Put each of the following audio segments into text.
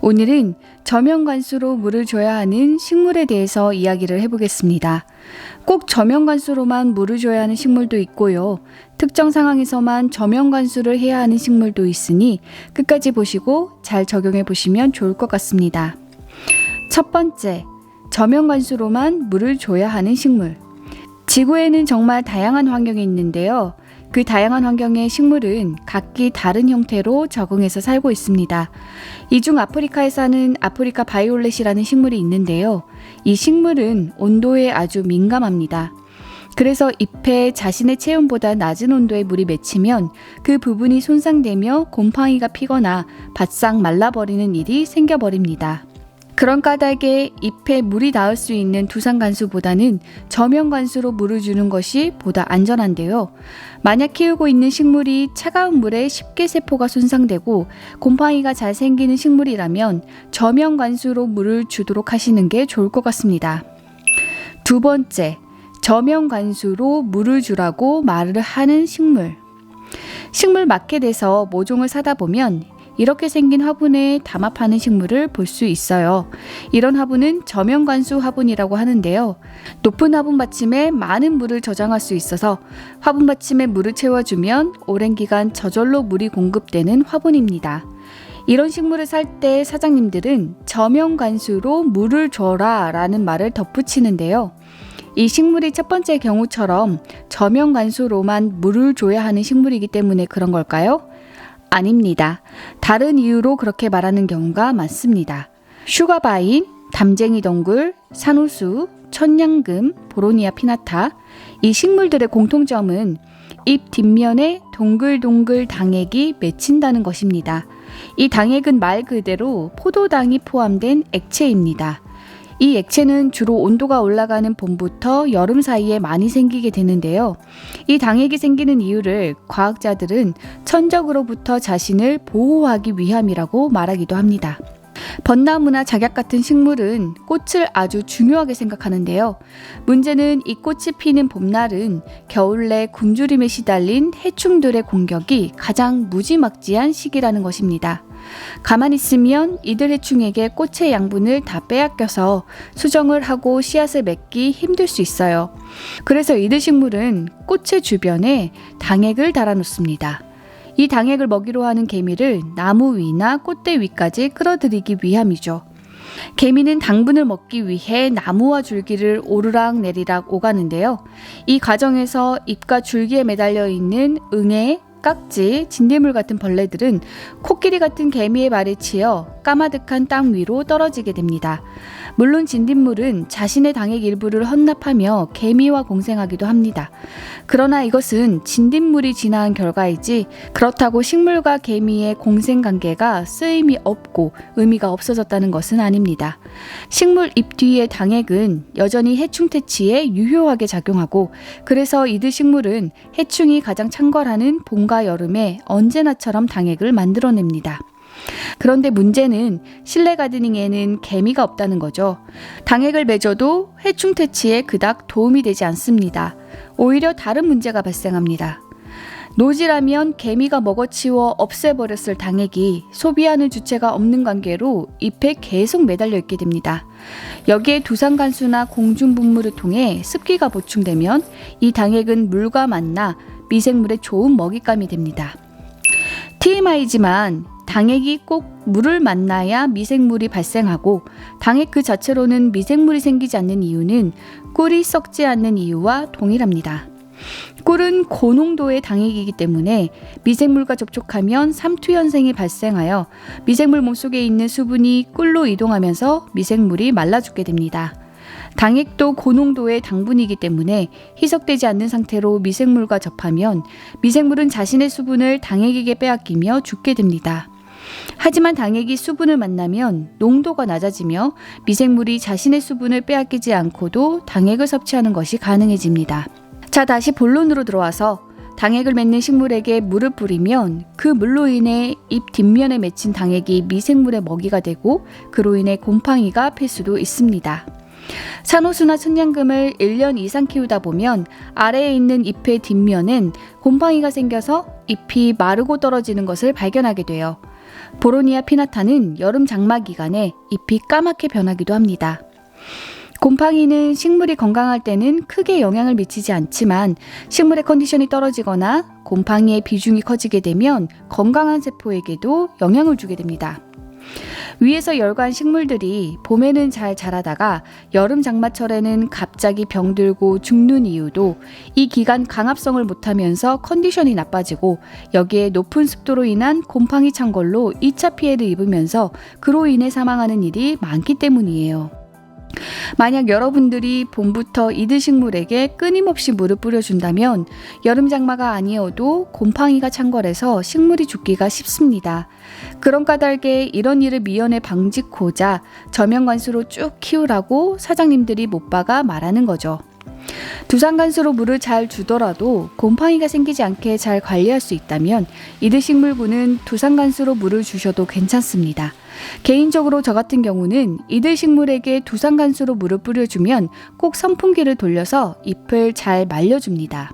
오늘은 저명관수로 물을 줘야 하는 식물에 대해서 이야기를 해보겠습니다. 꼭 저명관수로만 물을 줘야 하는 식물도 있고요. 특정 상황에서만 저명관수를 해야 하는 식물도 있으니 끝까지 보시고 잘 적용해 보시면 좋을 것 같습니다. 첫 번째, 저명관수로만 물을 줘야 하는 식물. 지구에는 정말 다양한 환경이 있는데요. 그 다양한 환경의 식물은 각기 다른 형태로 적응해서 살고 있습니다. 이 중 아프리카에 사는 아프리카 바이올렛이라는 식물이 있는데요. 이 식물은 온도에 아주 민감합니다. 그래서 잎에 자신의 체온보다 낮은 온도에 물이 맺히면 그 부분이 손상되며 곰팡이가 피거나 바싹 말라버리는 일이 생겨버립니다. 그런 까닭에 잎에 물이 닿을 수 있는 두상관수보다는 저명관수로 물을 주는 것이 보다 안전한데요. 만약 키우고 있는 식물이 차가운 물에 쉽게 세포가 손상되고 곰팡이가 잘 생기는 식물이라면 저명관수로 물을 주도록 하시는 게 좋을 것 같습니다. 두 번째, 저명관수로 물을 주라고 말을 하는 식물. 식물 마켓에서 모종을 사다 보면 이렇게 생긴 화분에 담합하는 식물을 볼 수 있어요. 이런 화분은 저명관수 화분이라고 하는데요. 높은 화분 받침에 많은 물을 저장할 수 있어서 화분 받침에 물을 채워주면 오랜 기간 저절로 물이 공급되는 화분입니다. 이런 식물을 살 때 사장님들은 저명관수로 물을 줘라 라는 말을 덧붙이는데요. 이 식물이 첫 번째 경우처럼 저명관수로만 물을 줘야 하는 식물이기 때문에 그런 걸까요? 아닙니다. 다른 이유로 그렇게 말하는 경우가 많습니다. 슈가바인, 담쟁이 덩굴, 산호수, 천냥금, 보로니아 피나타. 이 식물들의 공통점은 잎 뒷면에 동글동글 당액이 맺힌다는 것입니다. 이 당액은 말 그대로 포도당이 포함된 액체입니다. 이 액체는 주로 온도가 올라가는 봄부터 여름 사이에 많이 생기게 되는데요. 이 당액이 생기는 이유를 과학자들은 천적으로부터 자신을 보호하기 위함이라고 말하기도 합니다. 벚나무나 작약 같은 식물은 꽃을 아주 중요하게 생각하는데요. 문제는 이 꽃이 피는 봄날은 겨울 내 굶주림에 시달린 해충들의 공격이 가장 무지막지한 시기라는 것입니다. 가만히 있으면 이들 해충에게 꽃의 양분을 다 빼앗겨서 수정을 하고 씨앗을 맺기 힘들 수 있어요. 그래서 이들 식물은 꽃의 주변에 당액을 달아놓습니다. 이 당액을 먹이로 하는 개미를 나무 위나 꽃대 위까지 끌어들이기 위함이죠. 개미는 당분을 먹기 위해 나무와 줄기를 오르락 내리락 오가는데요. 이 과정에서 잎과 줄기에 매달려 있는 응애, 깍지, 진딧물 같은 벌레들은 코끼리 같은 개미의 발에 치여 까마득한 땅 위로 떨어지게 됩니다. 물론 진딧물은 자신의 당액 일부를 헌납하며 개미와 공생하기도 합니다. 그러나 이것은 진딧물이 진화한 결과이지 그렇다고 식물과 개미의 공생관계가 쓰임이 없고 의미가 없어졌다는 것은 아닙니다. 식물 잎 뒤의 당액은 여전히 해충 퇴치에 유효하게 작용하고 그래서 이들 식물은 해충이 가장 창궐하는 봄과 여름에 언제나처럼 당액을 만들어냅니다. 그런데 문제는 실내 가드닝에는 개미가 없다는 거죠. 당액을 맺어도 해충 퇴치에 그닥 도움이 되지 않습니다. 오히려 다른 문제가 발생합니다. 노지라면 개미가 먹어치워 없애버렸을 당액이 소비하는 주체가 없는 관계로 잎에 계속 매달려 있게 됩니다. 여기에 두상간수나 공중분무를 통해 습기가 보충되면 이 당액은 물과 만나 미생물의 좋은 먹잇감이 됩니다. TMI지만 당액이 꼭 물을 만나야 미생물이 발생하고 당액 그 자체로는 미생물이 생기지 않는 이유는 꿀이 썩지 않는 이유와 동일합니다. 꿀은 고농도의 당액이기 때문에 미생물과 접촉하면 삼투연생이 발생하여 미생물 몸속에 있는 수분이 꿀로 이동하면서 미생물이 말라 죽게 됩니다. 당액도 고농도의 당분이기 때문에 희석되지 않는 상태로 미생물과 접하면 미생물은 자신의 수분을 당액에게 빼앗기며 죽게 됩니다. 하지만 당액이 수분을 만나면 농도가 낮아지며 미생물이 자신의 수분을 빼앗기지 않고도 당액을 섭취하는 것이 가능해집니다. 자, 다시 본론으로 들어와서 당액을 맺는 식물에게 물을 뿌리면 그 물로 인해 잎 뒷면에 맺힌 당액이 미생물의 먹이가 되고 그로 인해 곰팡이가 필 수도 있습니다. 산호수나 천냥금을 1년 이상 키우다 보면 아래에 있는 잎의 뒷면엔 곰팡이가 생겨서 잎이 마르고 떨어지는 것을 발견하게 돼요. 보로니아 피나타는 여름 장마 기간에 잎이 까맣게 변하기도 합니다. 곰팡이는 식물이 건강할 때는 크게 영향을 미치지 않지만 식물의 컨디션이 떨어지거나 곰팡이의 비중이 커지게 되면 건강한 세포에게도 영향을 주게 됩니다. 위에서 열거한 식물들이 봄에는 잘 자라다가 여름 장마철에는 갑자기 병들고 죽는 이유도 이 기간 강압성을 못하면서 컨디션이 나빠지고 여기에 높은 습도로 인한 곰팡이 창궐로 2차 피해를 입으면서 그로 인해 사망하는 일이 많기 때문이에요. 만약 여러분들이 봄부터 이들식물에게 끊임없이 물을 뿌려준다면 여름 장마가 아니어도 곰팡이가 창궐해서 식물이 죽기가 쉽습니다. 그런 까닭에 이런 일을 미연에 방지코자 저면관수로 쭉 키우라고 사장님들이 못 박아 말하는 거죠. 두상관수로 물을 잘 주더라도 곰팡이가 생기지 않게 잘 관리할 수 있다면 이들식물군은 두상관수로 물을 주셔도 괜찮습니다. 개인적으로 저 같은 경우는 이들식물에게 두상관수로 물을 뿌려주면 꼭 선풍기를 돌려서 잎을 잘 말려줍니다.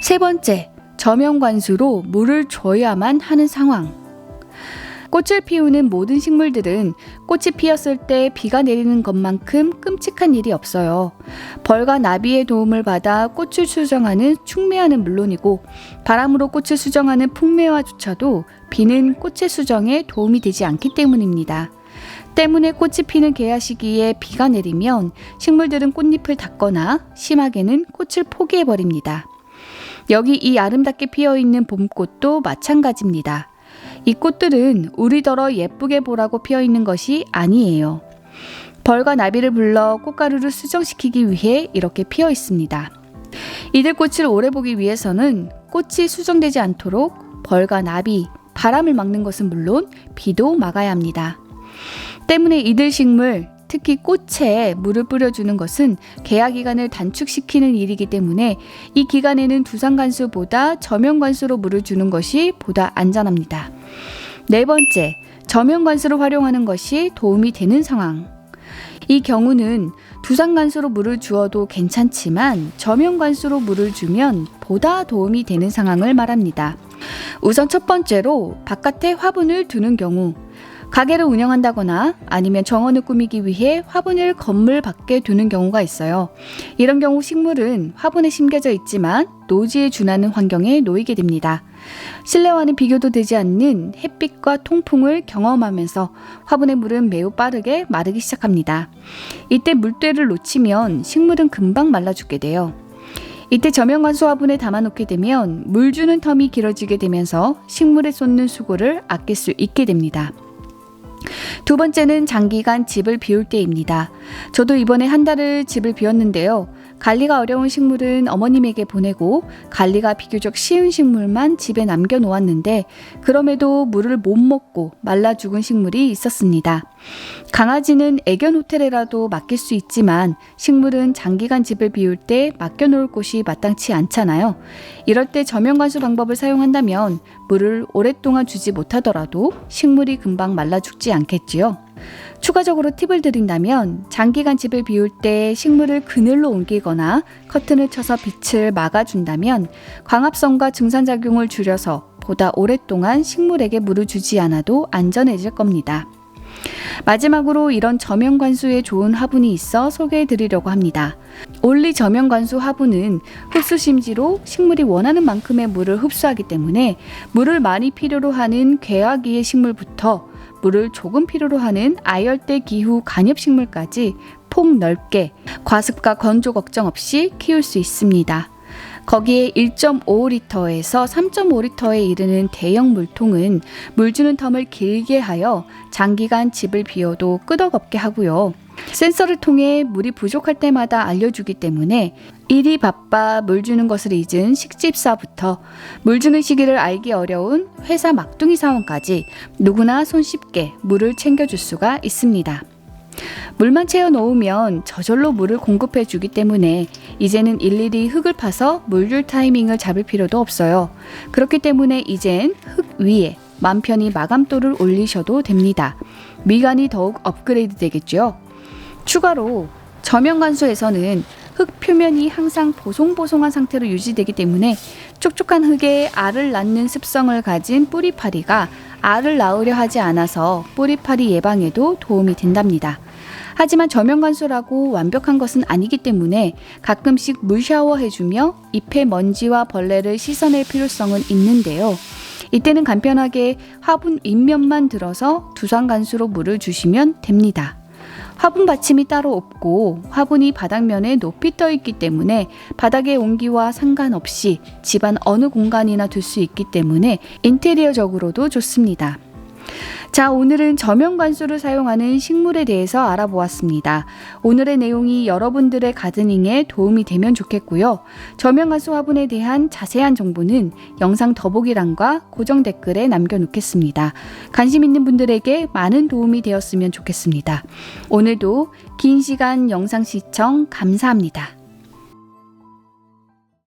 세 번째, 저면관수로 물을 줘야만 하는 상황. 꽃을 피우는 모든 식물들은 꽃이 피었을 때 비가 내리는 것만큼 끔찍한 일이 없어요. 벌과 나비의 도움을 받아 꽃을 수정하는 충매화는 물론이고 바람으로 꽃을 수정하는 풍매화조차도 비는 꽃의 수정에 도움이 되지 않기 때문입니다. 때문에 꽃이 피는 개화 시기에 비가 내리면 식물들은 꽃잎을 닫거나 심하게는 꽃을 포기해버립니다. 여기 이 아름답게 피어있는 봄꽃도 마찬가지입니다. 이 꽃들은 우리더러 예쁘게 보라고 피어있는 것이 아니에요. 벌과 나비를 불러 꽃가루를 수정시키기 위해 이렇게 피어 있습니다. 이들 꽃을 오래 보기 위해서는 꽃이 수정되지 않도록 벌과 나비, 바람을 막는 것은 물론 비도 막아야 합니다. 때문에 이들 식물, 특히 꽃에 물을 뿌려주는 것은 개화 기간을 단축시키는 일이기 때문에 이 기간에는 두상관수보다 저면관수로 물을 주는 것이 보다 안전합니다. 네 번째, 저면관수를 활용하는 것이 도움이 되는 상황. 이 경우는 두상관수로 물을 주어도 괜찮지만 저면관수로 물을 주면 보다 도움이 되는 상황을 말합니다. 우선 첫 번째로 바깥에 화분을 두는 경우, 가게를 운영한다거나 아니면 정원을 꾸미기 위해 화분을 건물 밖에 두는 경우가 있어요. 이런 경우 식물은 화분에 심겨져 있지만 노지에 준하는 환경에 놓이게 됩니다. 실내와는 비교도 되지 않는 햇빛과 통풍을 경험하면서 화분의 물은 매우 빠르게 마르기 시작합니다. 이때 물때를 놓치면 식물은 금방 말라 죽게 돼요. 이때 저면관수 화분에 담아놓게 되면 물 주는 텀이 길어지게 되면서 식물에 쏟는 수고를 아낄 수 있게 됩니다. 두 번째는 장기간 집을 비울 때입니다. 저도 이번에 한 달을 집을 비웠는데요. 관리가 어려운 식물은 어머님에게 보내고 관리가 비교적 쉬운 식물만 집에 남겨놓았는데 그럼에도 물을 못 먹고 말라 죽은 식물이 있었습니다. 강아지는 애견 호텔에라도 맡길 수 있지만 식물은 장기간 집을 비울 때 맡겨놓을 곳이 마땅치 않잖아요. 이럴 때 저면관수 방법을 사용한다면 물을 오랫동안 주지 못하더라도 식물이 금방 말라 죽지 않겠지요. 추가적으로 팁을 드린다면 장기간 집을 비울 때 식물을 그늘로 옮기거나 커튼을 쳐서 빛을 막아준다면 광합성과 증산작용을 줄여서 보다 오랫동안 식물에게 물을 주지 않아도 안전해질 겁니다. 마지막으로 이런 저면관수에 좋은 화분이 있어 소개해드리려고 합니다. 올리 저면관수 화분은 흡수심지로 식물이 원하는 만큼의 물을 흡수하기 때문에 물을 많이 필요로 하는 개화기의 식물부터 물을 조금 필요로 하는 아열대 기후 간엽식물까지 폭 넓게 과습과 건조 걱정 없이 키울 수 있습니다. 거기에 1.5리터에서 3.5리터에 이르는 대형 물통은 물 주는 텀을 길게 하여 장기간 집을 비워도 끄덕없게 하고요. 센서를 통해 물이 부족할 때마다 알려주기 때문에 일이 바빠 물 주는 것을 잊은 식집사부터 물 주는 시기를 알기 어려운 회사 막둥이 사원까지 누구나 손쉽게 물을 챙겨줄 수가 있습니다. 물만 채워 놓으면 저절로 물을 공급해 주기 때문에 이제는 일일이 흙을 파서 물 줄 타이밍을 잡을 필요도 없어요. 그렇기 때문에 이젠 흙 위에 맘 편히 마감도를 올리셔도 됩니다. 미간이 더욱 업그레이드 되겠죠. 추가로 저면관수에서는 흙 표면이 항상 보송보송한 상태로 유지되기 때문에 촉촉한 흙에 알을 낳는 습성을 가진 뿌리파리가 알을 낳으려 하지 않아서 뿌리파리 예방에도 도움이 된답니다. 하지만 저면관수라고 완벽한 것은 아니기 때문에 가끔씩 물 샤워해주며 잎의 먼지와 벌레를 씻어낼 필요성은 있는데요. 이때는 간편하게 화분 윗면만 들어서 두상간수로 물을 주시면 됩니다. 화분 받침이 따로 없고 화분이 바닥면에 높이 떠 있기 때문에 바닥의 온기와 상관없이 집안 어느 공간이나 둘 수 있기 때문에 인테리어적으로도 좋습니다. 자, 오늘은 저면관수를 사용하는 식물에 대해서 알아보았습니다. 오늘의 내용이 여러분들의 가드닝에 도움이 되면 좋겠고요. 저면관수 화분에 대한 자세한 정보는 영상 더보기란과 고정 댓글에 남겨놓겠습니다. 관심 있는 분들에게 많은 도움이 되었으면 좋겠습니다. 오늘도 긴 시간 영상 시청 감사합니다.